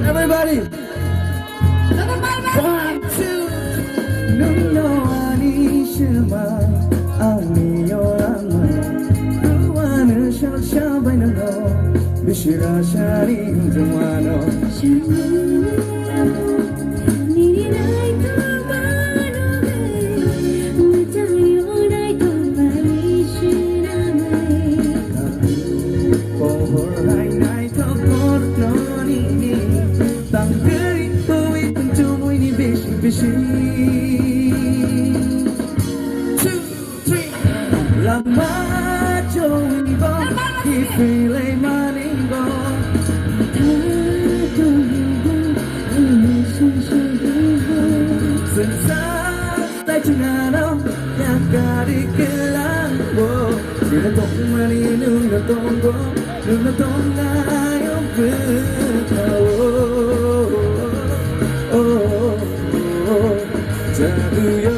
Everybody, one, two, no, no, Anishima, Aniyorama, Ruana, Shashabai, no, Bishira, Shani, Jumano. Lama jowi bo, ifile maningo. Sensasi cengano, yakari kelambo. Sila tong mani nuna tongo, nuna tonga yung berkau. Jadu yo.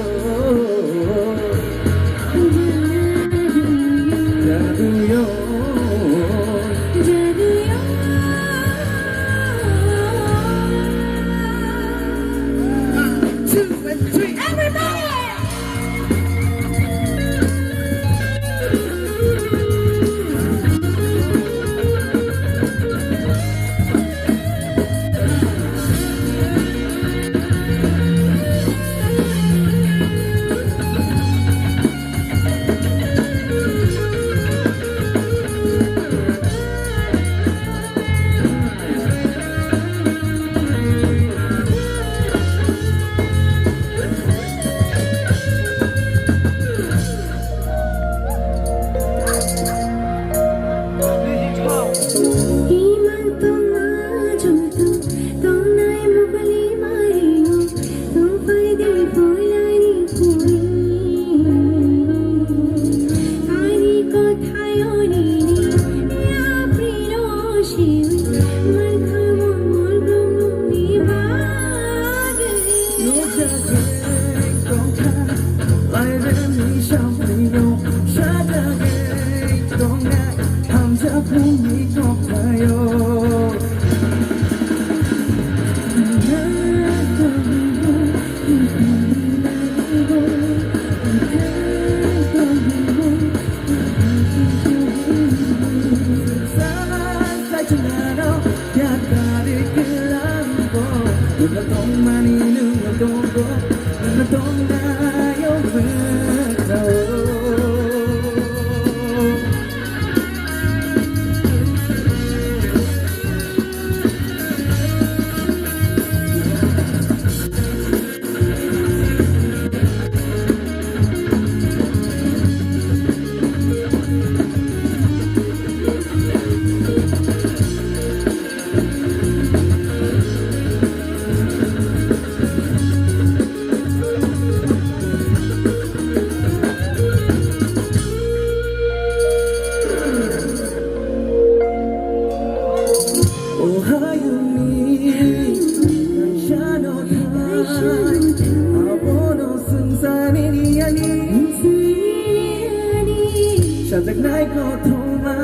จากไหนก็โทรมา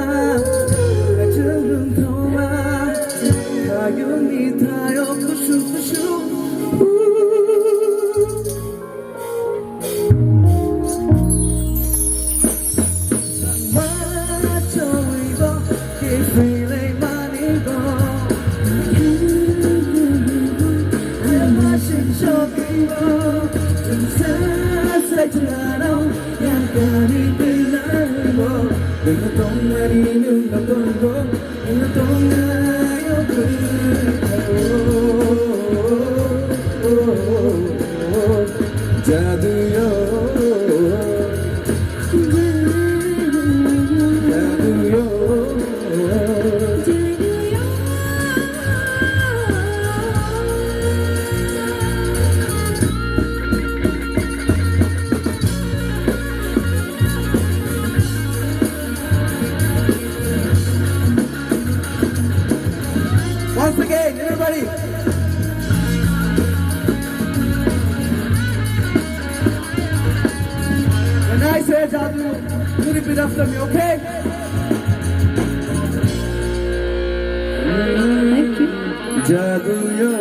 และเจอเรื่องโทรมาถ้าอยู่นี่ถ้าออกก็ชุบชุบมาจอยบอกที่ฟีเลยมานี่ก็และมาชิดชอบกันบอกจนเธอใส่เธอเราอยากกันอีกNunca tonga ni nunca tongo, nunca tonga yo jadu yo, jadu yo. Once again, everybody. जादू पूरी भी रफ्तार में okay Thank you. जादू यो